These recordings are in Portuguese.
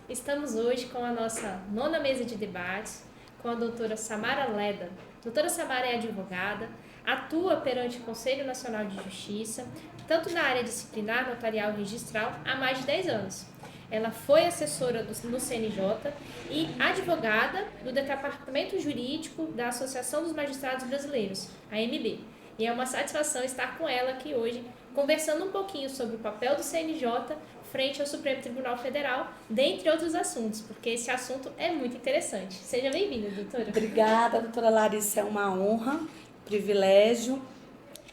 Estamos hoje com a nossa nona mesa de debates com a doutora Samara Leda. Doutora Samara é advogada, atua perante o Conselho Nacional de Justiça, tanto na área disciplinar, notarial e registral, há mais de 10 anos. Ela foi assessora no CNJ e advogada do Departamento Jurídico da Associação dos Magistrados Brasileiros, AMB. E é uma satisfação estar com ela aqui hoje, conversando um pouquinho sobre o papel do CNJ frente ao Supremo Tribunal Federal, dentre outros assuntos, porque esse assunto é muito interessante. Seja bem-vinda, doutora. Obrigada, doutora Larissa. É uma honra, privilégio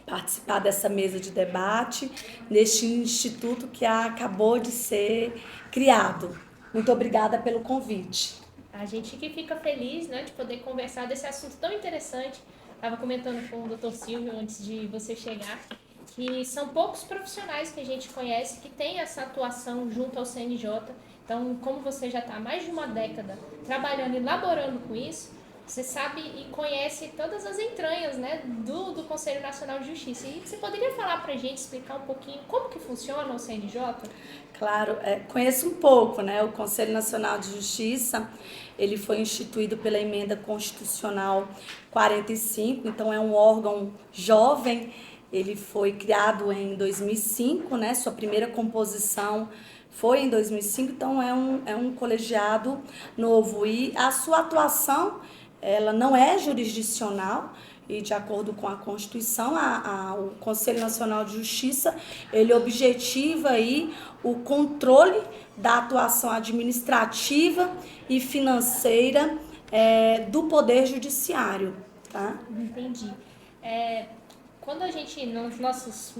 participar dessa mesa de debate neste instituto que acabou de ser criado. Muito obrigada pelo convite. A gente que fica feliz, né, de poder conversar desse assunto tão interessante. Estava comentando com o doutor Silvio antes de você chegar, que são poucos profissionais que a gente conhece que têm essa atuação junto ao CNJ. Então, como você já está há mais de uma década trabalhando e laborando com isso, você sabe e conhece todas as entranhas, né, do Conselho Nacional de Justiça. E você poderia falar para a gente, explicar um pouquinho como que funciona o CNJ? Claro, conheço um pouco, né? O Conselho Nacional de Justiça, ele foi instituído pela Emenda Constitucional 45, então é um órgão jovem. Ele foi criado em 2005, né? Sua primeira composição foi em 2005, então é um colegiado novo. E a sua atuação, ela não é jurisdicional, e de acordo com a Constituição, o Conselho Nacional de Justiça, ele objetiva aí o controle da atuação administrativa e financeira do Poder Judiciário. Tá? Entendi. Quando a gente, nos nossos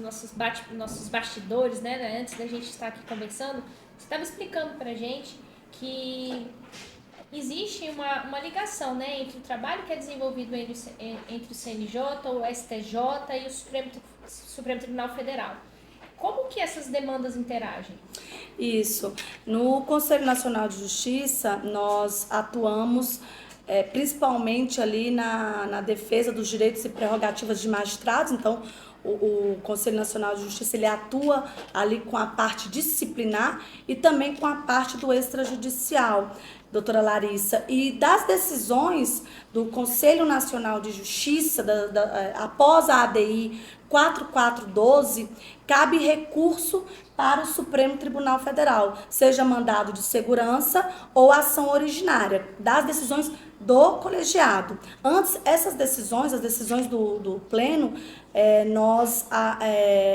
bastidores, né, antes da gente estar aqui conversando, você estava explicando para a gente que existe uma ligação, né, entre o trabalho que é desenvolvido entre o CNJ, o STJ e o Supremo Tribunal Federal. Como que essas demandas interagem? Isso. No Conselho Nacional de Justiça, nós atuamos principalmente ali na defesa dos direitos e prerrogativas de magistrados. Então, o Conselho Nacional de Justiça ele atua ali com a parte disciplinar e também com a parte do extrajudicial, doutora Larissa. E das decisões do Conselho Nacional de Justiça, após a ADI 4412, cabe recurso para o Supremo Tribunal Federal, seja mandado de segurança ou ação originária, das decisões do colegiado. Antes, essas decisões, as decisões do Pleno, nós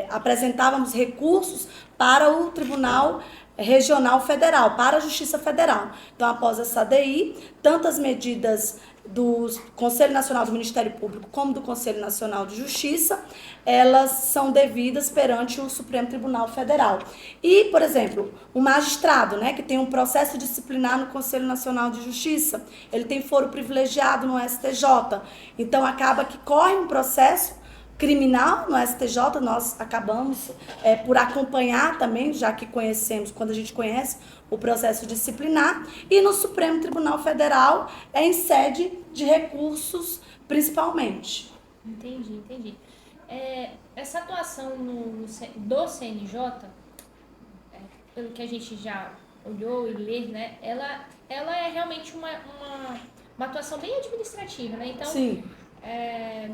apresentávamos recursos para o Tribunal Regional Federal, para a Justiça Federal. Então, após essa ADI, tantas medidas do Conselho Nacional do Ministério Público como do Conselho Nacional de Justiça, elas são devidas perante o Supremo Tribunal Federal. E, por exemplo, o magistrado, né, que tem um processo disciplinar no Conselho Nacional de Justiça, ele tem foro privilegiado no STJ, então acaba que corre um processo criminal no STJ, nós acabamos por acompanhar também, já que conhecemos, quando a gente conhece o processo disciplinar, e no Supremo Tribunal Federal em sede de recursos, principalmente. Entendi. Essa atuação do CNJ, pelo que a gente já olhou e lê, né, ela é realmente uma atuação bem administrativa, né? Então, sim.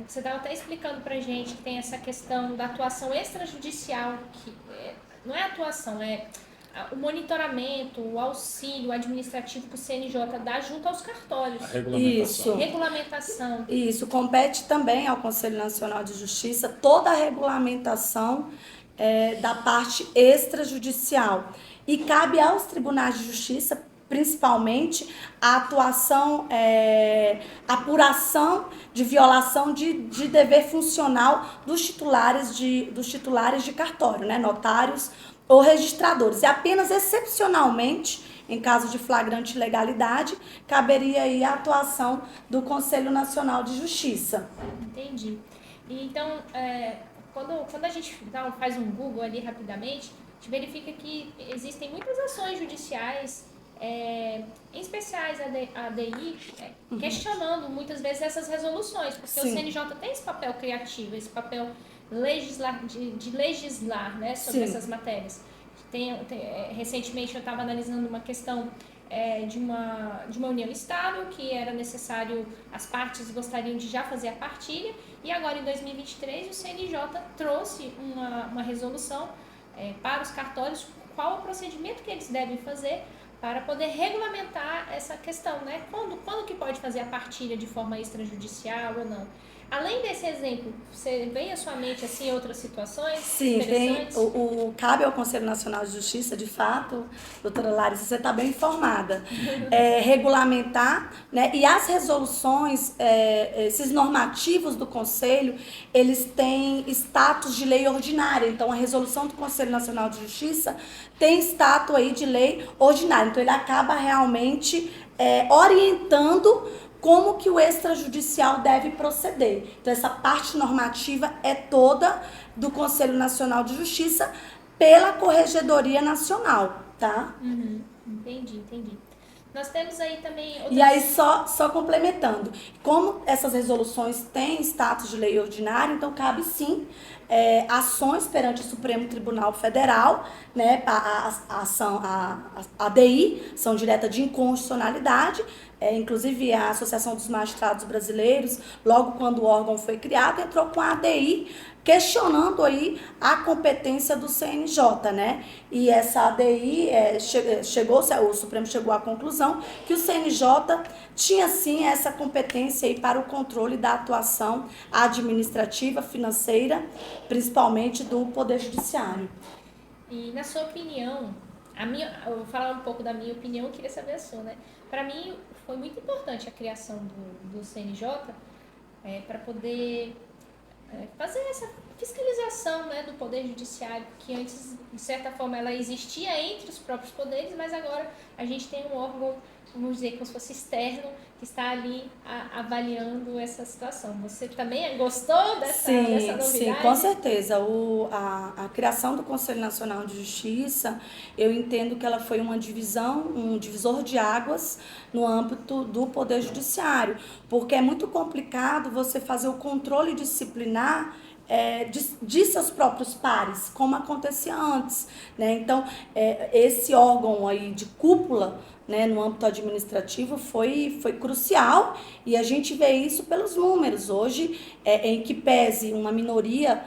Você estava até explicando pra gente que tem essa questão da atuação extrajudicial, que não é atuação, é o monitoramento, o auxílio administrativo que o CNJ dá junto aos cartórios. A regulamentação. Regulamentação. Isso, compete também ao Conselho Nacional de Justiça toda a regulamentação da parte extrajudicial. E cabe aos tribunais de justiça, principalmente, a atuação, apuração de violação de dever funcional dos titulares de cartório, né, notários ou registradores. E apenas excepcionalmente, em caso de flagrante ilegalidade, caberia aí a atuação do Conselho Nacional de Justiça. Entendi. Então, quando a gente faz um Google ali rapidamente, a gente verifica que existem muitas ações judiciais, em especiais a ADI, questionando muitas vezes essas resoluções, porque Sim. O CNJ tem esse papel criativo, esse papel de legislar, né, sobre Sim. essas matérias. Recentemente eu estava analisando uma questão de uma união estável, que era necessário, as partes gostariam de já fazer a partilha, e agora em 2023 o CNJ trouxe uma resolução para os cartórios, qual o procedimento que eles devem fazer para poder regulamentar essa questão, né? Quando que pode fazer a partilha de forma extrajudicial ou não? Além desse exemplo, você vem à sua mente assim outras situações? Sim, cabe ao Conselho Nacional de Justiça, de fato, doutora Larissa, você está bem informada, regulamentar, né? E as resoluções, esses normativos do Conselho, eles têm status de lei ordinária. Então, a resolução do Conselho Nacional de Justiça tem status aí de lei ordinária. Então, ele acaba realmente orientando como que o extrajudicial deve proceder. Então, essa parte normativa é toda do Conselho Nacional de Justiça pela Corregedoria Nacional, tá? Uhum, entendi. Nós temos aí também outras... E aí, só complementando, como essas resoluções têm status de lei ordinária, então cabe sim ações perante o Supremo Tribunal Federal, né, a ADI, ação direta de inconstitucionalidade, inclusive a Associação dos Magistrados Brasileiros, logo quando o órgão foi criado, entrou com a ADI, questionando aí a competência do CNJ, né? E essa ADI o Supremo chegou à conclusão que o CNJ tinha sim essa competência aí para o controle da atuação administrativa, financeira, principalmente do Poder Judiciário. E na sua opinião, eu vou falar um pouco da minha opinião, eu queria saber a sua, né? Para mim foi muito importante a criação do CNJ para poder fazer essa fiscalização, né, do Poder Judiciário, que antes, de certa forma, ela existia entre os próprios poderes, mas agora a gente tem um órgão, vamos dizer, como se fosse externo, que está ali avaliando essa situação. Você também gostou dessa novidade? Sim, com certeza. A criação do Conselho Nacional de Justiça, eu entendo que ela foi um divisor de águas no âmbito do Poder Judiciário, porque é muito complicado você fazer o controle disciplinar de seus próprios pares, como acontecia antes, né? Então, esse órgão aí de cúpula, né, no âmbito administrativo foi crucial, e a gente vê isso pelos números. Hoje, em que pese uma minoria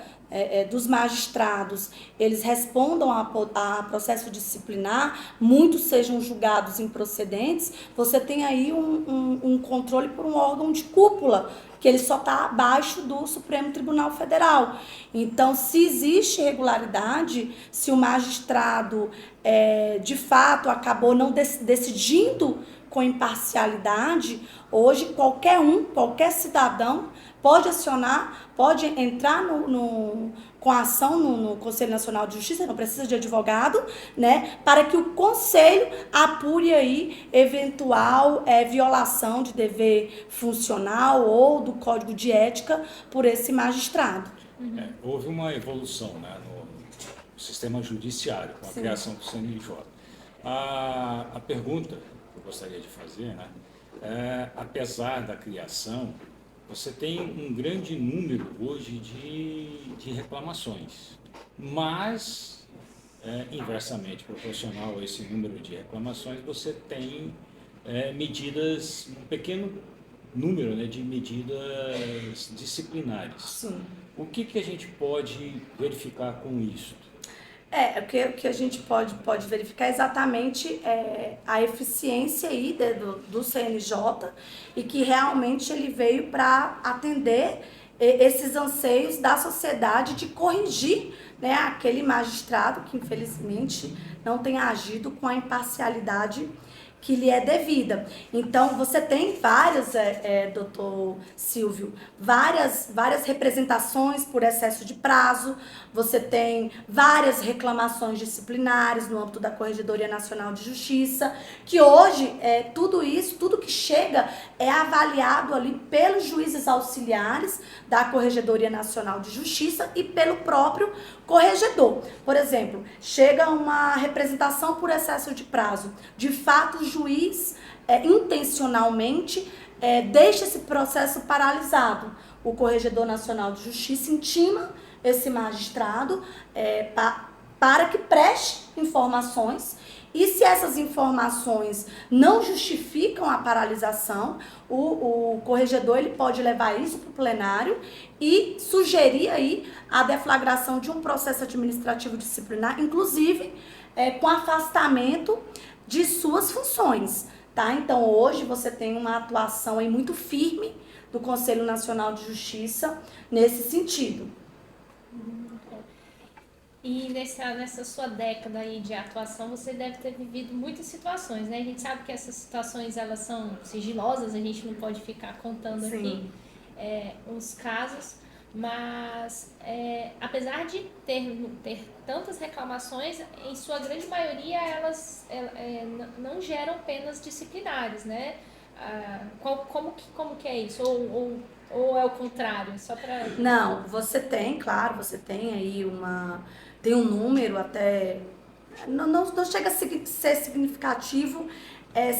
dos magistrados, eles respondam a processo disciplinar, muitos sejam julgados improcedentes, você tem aí um controle por um órgão de cúpula, que ele só está abaixo do Supremo Tribunal Federal. Então, se existe irregularidade, se o magistrado, de fato, acabou não decidindo com imparcialidade, hoje qualquer cidadão pode acionar, pode entrar com a ação no Conselho Nacional de Justiça, não precisa de advogado, né, para que o Conselho apure aí eventual violação de dever funcional ou do Código de Ética por esse magistrado. Houve uma evolução, né, no sistema judiciário, com a Sim. criação do CNJ. A pergunta que eu gostaria de fazer, né, apesar da criação, você tem um grande número hoje de reclamações, mas, inversamente proporcional a esse número de reclamações, você tem medidas, um pequeno número, né, de medidas disciplinares. Sim. O que a gente pode verificar com isso? O que a gente pode verificar exatamente a eficiência aí do CNJ, e que realmente ele veio para atender esses anseios da sociedade de corrigir, né, aquele magistrado que infelizmente não tem agido com a imparcialidade que lhe é devida. Então, você tem várias, doutor Silvio, várias representações por excesso de prazo, você tem várias reclamações disciplinares no âmbito da Corregedoria Nacional de Justiça, que hoje, tudo que chega é avaliado ali pelos juízes auxiliares da Corregedoria Nacional de Justiça e pelo próprio corregedor. Por exemplo, chega uma representação por excesso de prazo. De fato, o juiz intencionalmente deixa esse processo paralisado. O Corregedor Nacional de Justiça intima esse magistrado para que preste informações, e se essas informações não justificam a paralisação, o corregedor ele pode levar isso para o plenário e sugerir aí a deflagração de um processo administrativo disciplinar, inclusive com afastamento de suas funções, tá? Então hoje você tem uma atuação aí muito firme do Conselho Nacional de Justiça nesse sentido. E nessa sua década aí de atuação, você deve ter vivido muitas situações, né? A gente sabe que essas situações, elas são sigilosas, a gente não pode ficar contando aqui os casos, mas apesar de ter tantas reclamações, em sua grande maioria elas não geram penas disciplinares, né? Como que é isso? Ou é o contrário? Só para... Não, você tem, claro, você tem aí tem um número até, não chega a ser significativo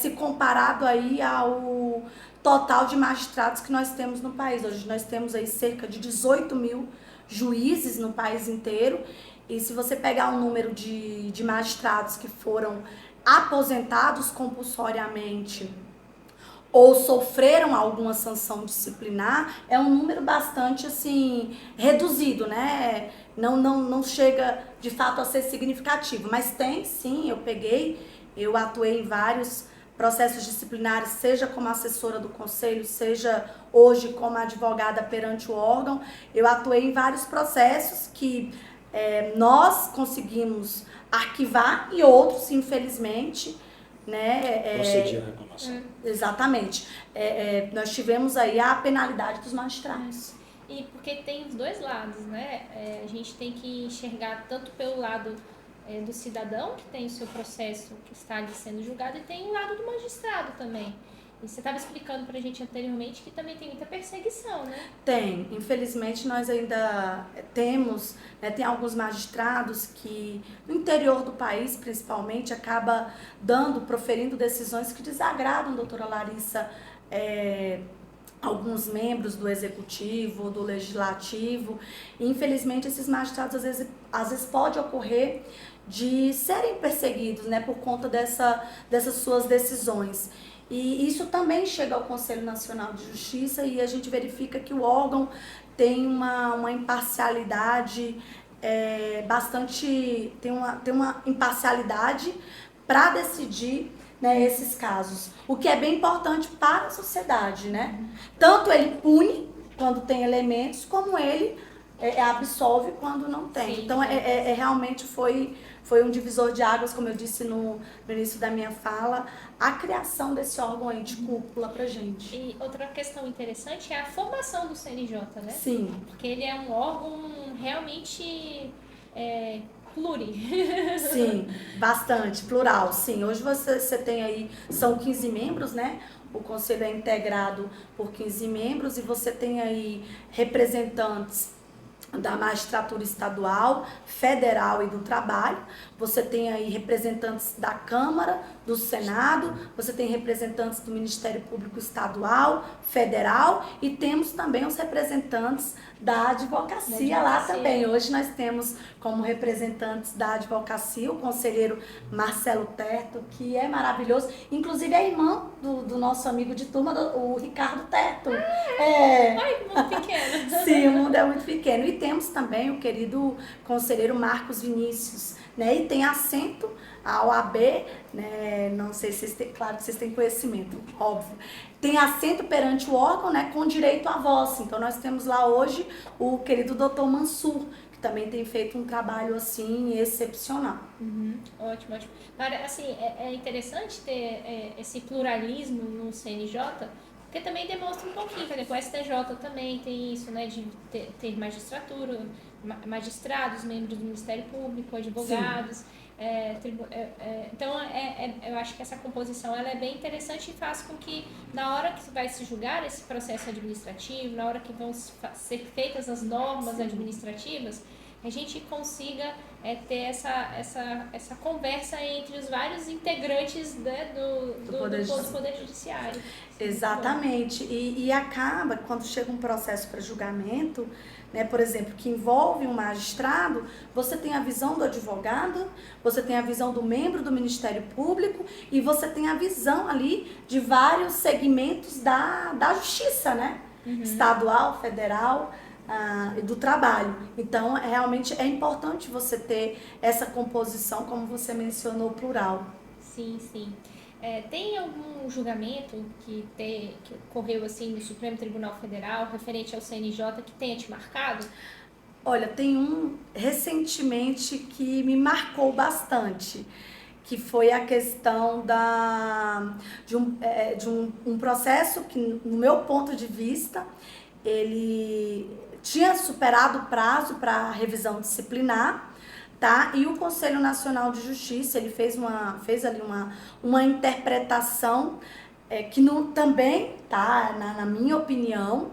se comparado aí ao total de magistrados que nós temos no país. Hoje nós temos aí cerca de 18 mil juízes no país inteiro, e se você pegar o número de magistrados que foram aposentados compulsoriamente ou sofreram alguma sanção disciplinar, é um número bastante assim reduzido, né? Não chega de fato a ser significativo, mas tem sim, eu atuei em vários processos disciplinares, seja como assessora do conselho, seja hoje como advogada perante o órgão. Eu atuei em vários processos que nós conseguimos arquivar e outros, infelizmente, né? Procedia a reclamação. Exatamente. Nós tivemos aí a penalidade dos magistrados. E porque tem os dois lados, né? A gente tem que enxergar tanto pelo lado do cidadão, que tem o seu processo que está ali sendo julgado, e tem o lado do magistrado também. E você estava explicando pra gente anteriormente que também tem muita perseguição, né? Tem. Infelizmente, nós ainda temos, né, tem alguns magistrados que, no interior do país, principalmente, acaba proferindo decisões que desagradam, doutora Larissa, alguns membros do executivo, do legislativo. E, infelizmente, esses magistrados, às vezes pode ocorrer de serem perseguidos, né, por conta dessas suas decisões. E isso também chega ao Conselho Nacional de Justiça, e a gente verifica que o órgão tem uma imparcialidade tem uma imparcialidade para decidir, né, esses casos, o que é bem importante para a sociedade, né? Tanto ele pune quando tem elementos, como ele absolve quando não tem. Sim. Então, realmente foi um divisor de águas, como eu disse no início da minha fala, a criação desse órgão aí de cúpula pra gente. E outra questão interessante é a formação do CNJ, né? Sim. Porque ele é um órgão realmente pluri. Sim, bastante, plural, sim. Hoje você tem aí, são 15 membros, né? O conselho é integrado por 15 membros e você tem aí representantes da magistratura estadual, federal e do trabalho. Você tem aí representantes da Câmara, do Senado, você tem representantes do Ministério Público Estadual, federal, e temos também os representantes da advocacia lá também. Hoje nós temos como representantes da advocacia o conselheiro Marcelo Terto, que é maravilhoso, inclusive é irmão do nosso amigo de turma, o Ricardo Terto. Ai, que mundo pequeno. Sim, o mundo é muito pequeno. E temos também o querido conselheiro Marcos Vinícius, né? E tem assento a OAB, né? Não sei se vocês têm, claro que vocês têm conhecimento, óbvio. Tem assento perante o órgão, né, com direito à voz. Então nós temos lá hoje o querido Dr. Mansur, que também tem feito um trabalho assim excepcional. Ótimo, ótimo. Para, assim, é interessante ter esse pluralismo no CNJ, porque também demonstra um pouquinho, por exemplo, o STJ também tem isso, né, de ter magistratura, magistrados, membros do Ministério Público, advogados. Então, eu acho que essa composição ela é bem interessante e faz com que, na hora que vai se julgar esse processo administrativo, na hora que vão ser feitas as normas administrativas, a gente consiga ter essa conversa entre os vários integrantes, né, do Poder Judiciário. Exatamente. E acaba, quando chega um processo para julgamento, né, por exemplo, que envolve um magistrado, você tem a visão do advogado, você tem a visão do membro do Ministério Público e você tem a visão ali de vários segmentos da justiça, né? Estadual, federal, e do trabalho. Então, realmente é importante você ter essa composição, como você mencionou, plural. Sim, sim. Tem algum julgamento que ocorreu assim no Supremo Tribunal Federal, referente ao CNJ, que tenha te marcado? Olha, tem um recentemente que me marcou bastante, que foi a questão de um processo que, no meu ponto de vista, ele tinha superado o prazo para revisão disciplinar, tá? E o Conselho Nacional de Justiça, ele fez ali uma interpretação que também, tá? Na minha opinião,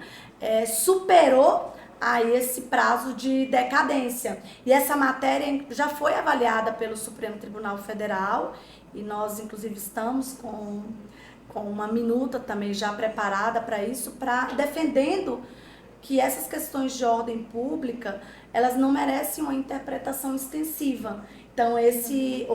superou a esse prazo de decadência. E essa matéria já foi avaliada pelo Supremo Tribunal Federal e nós, inclusive, estamos com uma minuta também já preparada para isso, defendendo que essas questões de ordem pública, elas não merecem uma interpretação extensiva. Então, esse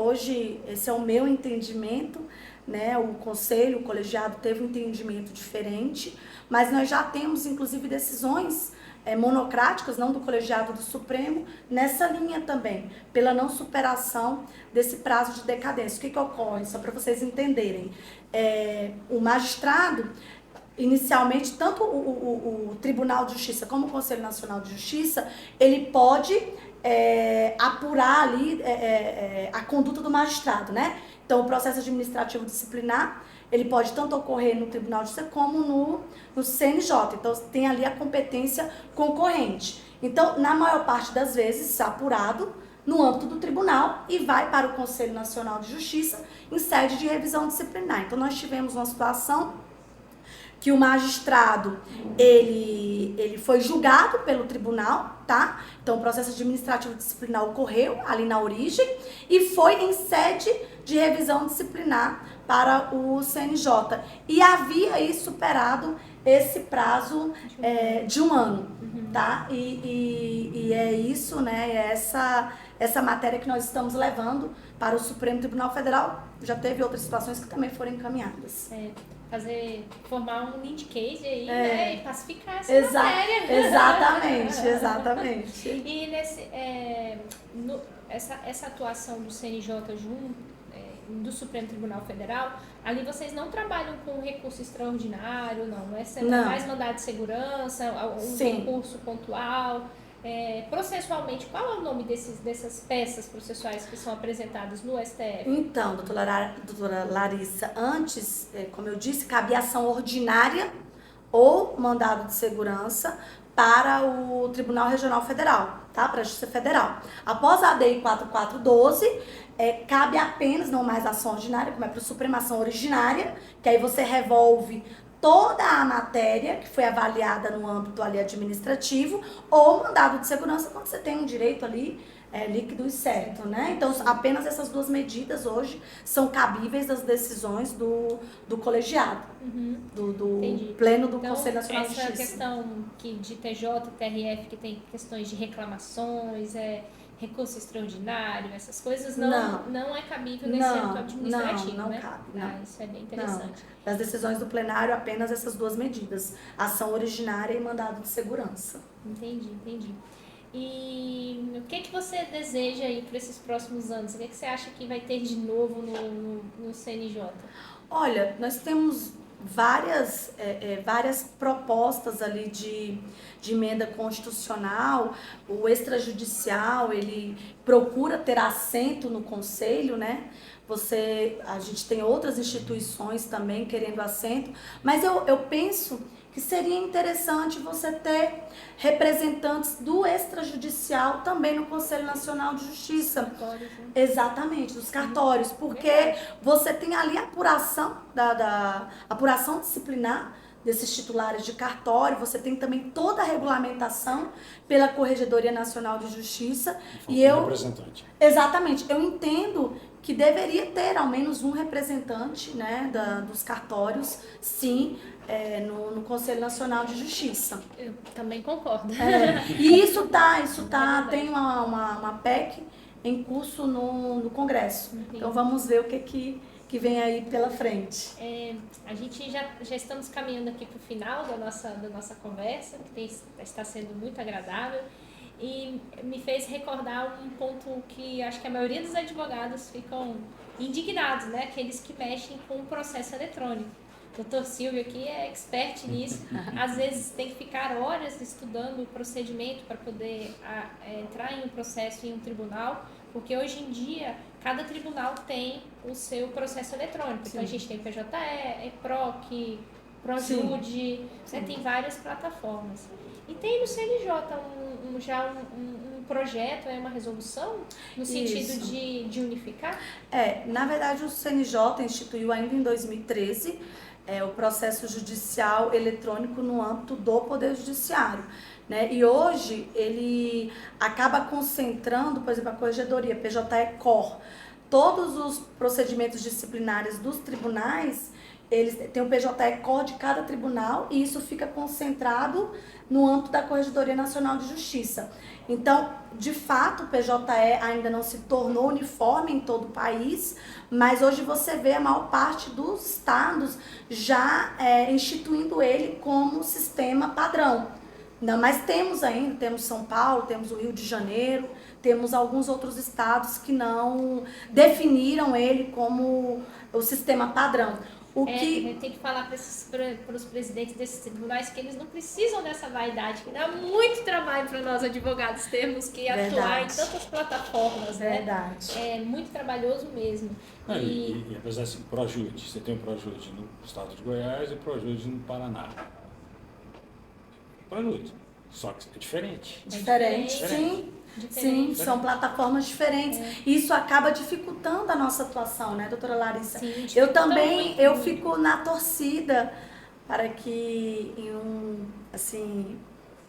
é o meu entendimento, né? O conselho, o colegiado teve um entendimento diferente, mas nós já temos, inclusive, decisões monocráticas, não do colegiado do Supremo, nessa linha também, pela não superação desse prazo de decadência. O que ocorre? Só para vocês entenderem. O magistrado, inicialmente, tanto o Tribunal de Justiça como o Conselho Nacional de Justiça, ele pode apurar ali a conduta do magistrado, né? Então, o processo administrativo disciplinar, ele pode tanto ocorrer no Tribunal de Justiça como no CNJ. Então, tem ali a competência concorrente. Então, na maior parte das vezes, apurado no âmbito do tribunal e vai para o Conselho Nacional de Justiça em sede de revisão disciplinar. Então, nós tivemos uma situação que o magistrado, ele foi julgado pelo tribunal, tá? Então, o processo administrativo disciplinar ocorreu ali na origem e foi em sede de revisão disciplinar para o CNJ. E havia aí superado esse prazo de um ano, tá? E é isso, né? É essa matéria que nós estamos levando para o Supremo Tribunal Federal. Já teve outras situações que também foram encaminhadas. Formar um lead case aí, né, e pacificar essa matéria. Exatamente. E essa atuação do CNJ do Supremo Tribunal Federal, ali vocês não trabalham com recurso extraordinário, não? É mais mandado de segurança, um recurso pontual. Processualmente, qual é o nome dessas peças processuais que são apresentadas no STF? Então, doutora Larissa, antes, como eu disse, cabia ação ordinária ou mandado de segurança para o Tribunal Regional Federal, tá? Para a Justiça Federal. Após a ADI 4412, cabe apenas, não mais ação ordinária, como é para o Supremo, ação originária, que aí você revolve toda a matéria que foi avaliada no âmbito ali administrativo, ou mandado de segurança quando você tem um direito ali líquido e certo, né? Então, apenas essas duas medidas hoje são cabíveis das decisões do colegiado, do pleno do Conselho Nacional de Justiça. Essa questão de TJ, TRF, que tem questões de reclamações, recurso extraordinário, essas coisas não é cabível nesse âmbito administrativo, não né? cabe, não. Isso é bem interessante. Das decisões do plenário, apenas essas duas medidas, ação originária e mandado de segurança. Entendi. E o que você deseja aí para esses próximos anos? O que você acha que vai ter de novo no CNJ? Olha, nós temos várias propostas ali de emenda constitucional. O extrajudicial, ele procura ter assento no conselho, né? A gente tem outras instituições também querendo assento, mas eu penso que seria interessante você ter representantes do extrajudicial também no Conselho Nacional de Justiça. Cartórios, né? Exatamente, dos cartórios, porque você tem ali a apuração, apuração disciplinar desses titulares de cartório, você tem também toda a regulamentação pela Corregedoria Nacional de Justiça. E eu, representante. Exatamente, eu entendo que deveria ter ao menos um representante, né, dos cartórios, sim, no Conselho Nacional de Justiça. Eu também concordo. E tem uma PEC em curso no Congresso. Entendi. Então vamos ver o que vem aí pela frente. A gente já estamos caminhando aqui para o final da nossa conversa, que está sendo muito agradável, e me fez recordar um ponto que acho que a maioria dos advogados ficam indignados, né? Aqueles que mexem com o processo eletrônico. O Dr. Silvio aqui é expert nisso, às vezes tem que ficar horas estudando o procedimento para poder entrar em um processo em um tribunal, porque hoje em dia cada tribunal tem o seu processo eletrônico. Sim. Então a gente tem PJE, EPROC, ProJude, né, tem várias plataformas. E tem no CNJ um projeto, uma resolução no sentido de unificar? Na verdade o CNJ instituiu ainda em 2013 o processo judicial eletrônico no âmbito do Poder Judiciário. Né? E hoje ele acaba concentrando, por exemplo, a Corregedoria, PJE-COR, todos os procedimentos disciplinares dos tribunais, eles têm o PJE-COR de cada tribunal e isso fica concentrado no âmbito da Corregedoria Nacional de Justiça. Então, de fato, o PJE ainda não se tornou uniforme em todo o país, mas hoje você vê a maior parte dos estados já instituindo ele como sistema padrão. Não, mas temos São Paulo, temos o Rio de Janeiro, temos alguns outros estados que não definiram ele como o sistema padrão. Tem que falar para os presidentes desses tribunais que eles não precisam dessa vaidade, que dá muito trabalho para nós advogados termos que atuar em tantas plataformas. Verdade. Né? É muito trabalhoso mesmo. E apesar assim, ProJude, você tem o ProJude no estado de Goiás e o ProJude no Paraná. ProJude, só que é diferente. Diferente. Sim, são plataformas diferentes. Isso acaba dificultando a nossa atuação, né, doutora Larissa? Sim, eu fico na torcida para que em um,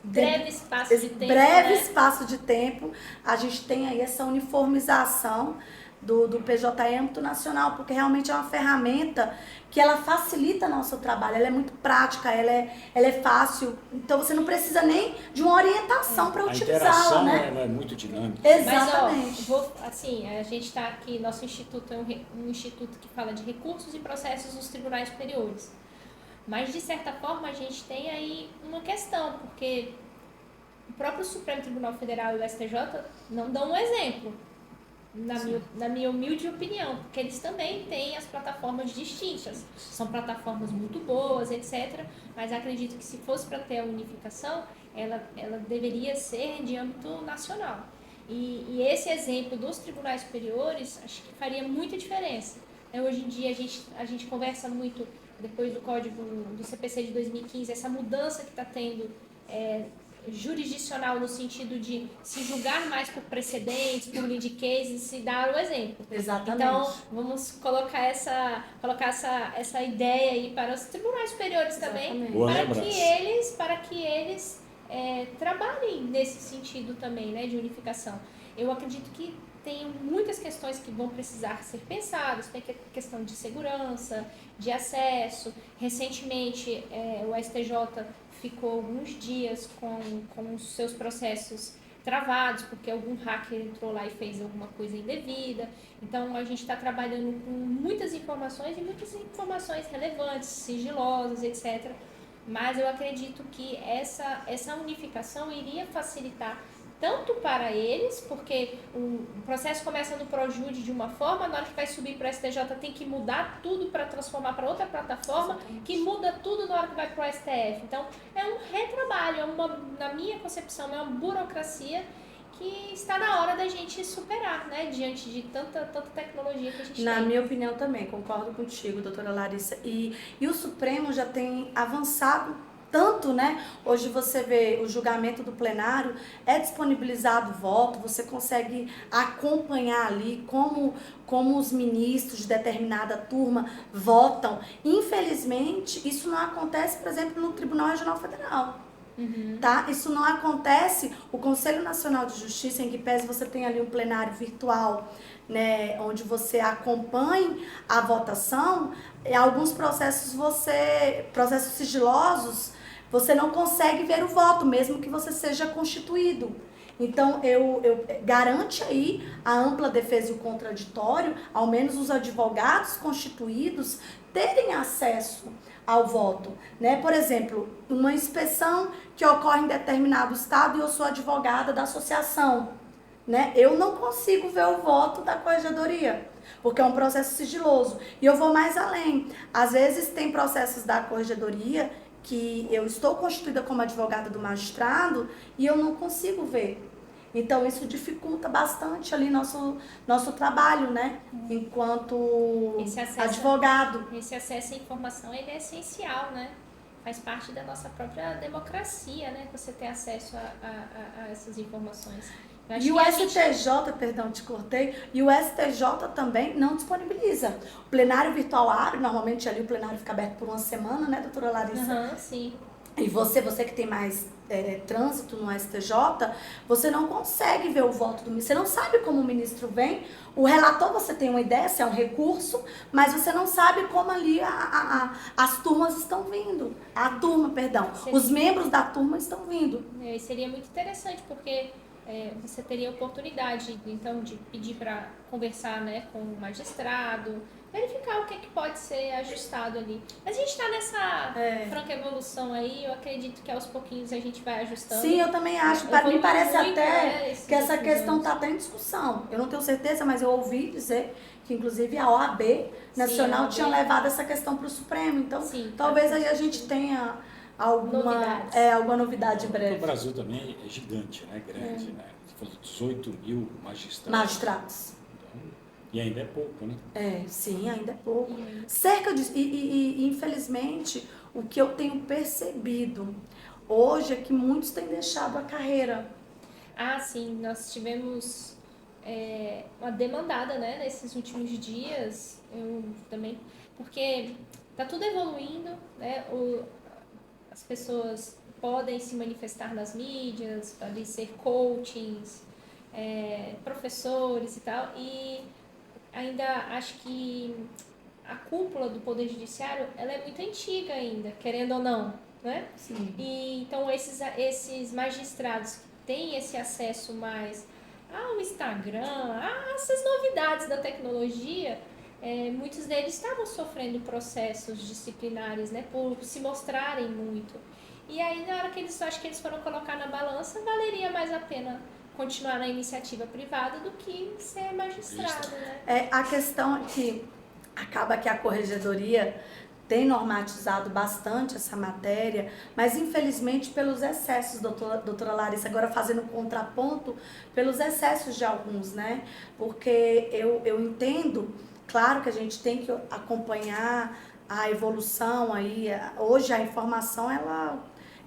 breve espaço de tempo, a gente tenha aí essa uniformização do PJE âmbito nacional, porque realmente é uma ferramenta que ela facilita nosso trabalho, ela é muito prática, ela é fácil, então você não precisa nem de uma orientação para utilizá-la, né? Ela é muito dinâmica. Exatamente. Mas, a gente está aqui, nosso instituto é um instituto que fala de recursos e processos nos tribunais superiores, mas de certa forma a gente tem aí uma questão, porque o próprio Supremo Tribunal Federal e o STJ não dão um exemplo. Na minha humilde opinião, porque eles também têm as plataformas distintas, são plataformas muito boas, etc. Mas acredito que se fosse para ter a unificação, ela deveria ser de âmbito nacional. E esse exemplo dos tribunais superiores, acho que faria muita diferença. Hoje em dia a gente conversa muito, depois do código do CPC de 2015, essa mudança que está tendo jurisdicional no sentido de se julgar mais por precedentes, por lead cases, se dar o exemplo. Exatamente. Então, vamos colocar essa ideia aí para os tribunais superiores também, para que eles trabalhem nesse sentido também, né, de unificação. Eu acredito que tem muitas questões que vão precisar ser pensadas, tem questão de segurança, de acesso. Recentemente, o STJ ficou alguns dias com os seus processos travados, porque algum hacker entrou lá e fez alguma coisa indevida. Então, a gente está trabalhando com muitas informações relevantes, sigilosas, etc. Mas eu acredito que essa unificação iria facilitar tanto para eles, porque o processo começa no ProJude de uma forma, na hora que vai subir para o STJ tem que mudar tudo para transformar para outra plataforma, que muda tudo na hora que vai para o STF. Então, é um retrabalho, na minha concepção, é uma burocracia que está na hora da gente superar, né, diante de tanta tecnologia que a gente tem. Na minha opinião também, concordo contigo, doutora Larissa. E o Supremo já tem avançado tanto, né? Hoje você vê o julgamento do plenário, é disponibilizado o voto, você consegue acompanhar ali como os ministros de determinada turma votam. Infelizmente, isso não acontece, por exemplo, no Tribunal Regional Federal. Tá? Isso não acontece. O Conselho Nacional de Justiça, em que pese você tem ali um plenário virtual, né, onde você acompanhe a votação, em alguns processos processos sigilosos, você não consegue ver o voto, mesmo que você seja constituído. Então, eu garante aí a ampla defesa e o contraditório, ao menos os advogados constituídos terem acesso ao voto, né? Por exemplo, uma inspeção que ocorre em determinado estado e eu sou advogada da associação, né? Eu não consigo ver o voto da corregedoria, porque é um processo sigiloso. E eu vou mais além. Às vezes tem processos da corregedoria que eu estou constituída como advogada do magistrado e eu não consigo ver. Então, isso dificulta bastante ali nosso trabalho, né? Enquanto advogado. Esse acesso à informação, ele é essencial, né? Faz parte da nossa própria democracia, né? Você ter acesso a essas informações. E o STJ, perdão, te cortei, e o STJ também não disponibiliza. O plenário virtual abre, normalmente ali o plenário fica aberto por uma semana, né, doutora Larissa? Sim. E você que tem mais trânsito no STJ, você não consegue ver o voto do ministro, você não sabe como o ministro vem. O relator, você tem uma ideia, se é um recurso, mas você não sabe como ali as turmas estão vindo. Os membros da turma estão vindo. Seria muito interessante, porque você teria oportunidade, então, de pedir para conversar, né, com o magistrado, verificar o que pode ser ajustado ali. Mas a gente está nessa franca evolução aí, eu acredito que aos pouquinhos a gente vai ajustando. Sim, eu também acho. Para mim parece até que essa questão está até em discussão. Eu não tenho certeza, mas eu ouvi dizer que inclusive a OAB Nacional tinha levado essa questão para o Supremo. Então, talvez aí a gente tenha alguma novidade em breve. O Brasil também é gigante, né? Grande, né? Você falou 18 mil magistrados. E ainda é pouco, né? Sim, ainda é pouco. Cerca de... E infelizmente, o que eu tenho percebido hoje é que muitos têm deixado a carreira. Sim. Nós tivemos uma demandada, né, nesses últimos dias. Eu também... Porque tá tudo evoluindo, né? As pessoas podem se manifestar nas mídias, podem ser coachings, professores e tal. E ainda acho que a cúpula do Poder Judiciário, ela é muito antiga ainda, querendo ou não, né? Sim. E então esses magistrados que têm esse acesso mais ao Instagram, a essas novidades da tecnologia, muitos deles estavam sofrendo processos disciplinares, né, por se mostrarem muito. E aí, na hora que acho que eles foram colocar na balança, valeria mais a pena continuar na iniciativa privada do que ser magistrado, né? A questão é que acaba que a corregedoria tem normatizado bastante essa matéria, mas infelizmente pelos excessos, doutora Larissa, agora fazendo contraponto, pelos excessos de alguns, né? Porque eu entendo, claro que a gente tem que acompanhar a evolução aí, hoje a informação ela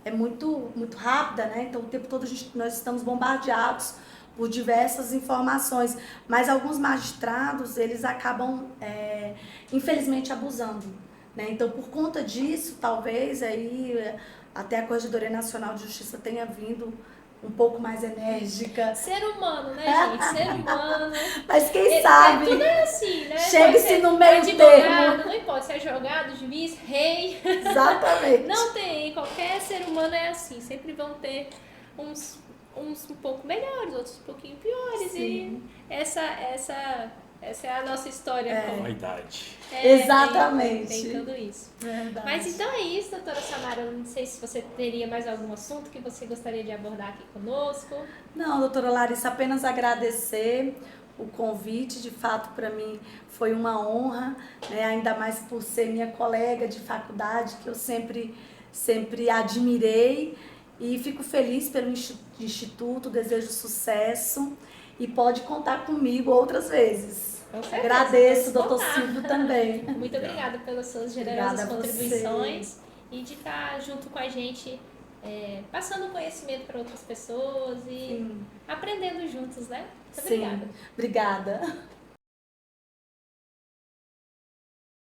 é muito, muito rápida, né? Então o tempo todo nós estamos bombardeados por diversas informações, mas alguns magistrados, eles acabam, infelizmente, abusando, né? Então, por conta disso, talvez aí até a Corregedoria Nacional de Justiça tenha vindo um pouco mais enérgica. Ser humano, né, gente? Ser humano. Mas quem sabe? Tudo é assim, né? Chega-se no meio termo. Não importa se é advogado, juiz, rei. Exatamente. Não tem. Qualquer ser humano é assim. Sempre vão ter uns um pouco melhores, outros um pouquinho piores. Sim. E essa é a nossa história. A idade. Exatamente. Tem tudo isso. Verdade. Mas então é isso, doutora Samara. Eu não sei se você teria mais algum assunto que você gostaria de abordar aqui conosco. Não, doutora Larissa, apenas agradecer o convite. De fato, para mim foi uma honra, né? Ainda mais por ser minha colega de faculdade, que eu sempre admirei. E fico feliz pelo Instituto, desejo sucesso e pode contar comigo outras vezes. Agradeço, doutor Silvio, também. Muito obrigada pelas suas generosas contribuições. e de estar junto com a gente, passando conhecimento para outras pessoas e aprendendo juntos, né? Muito Sim, obrigada. obrigada.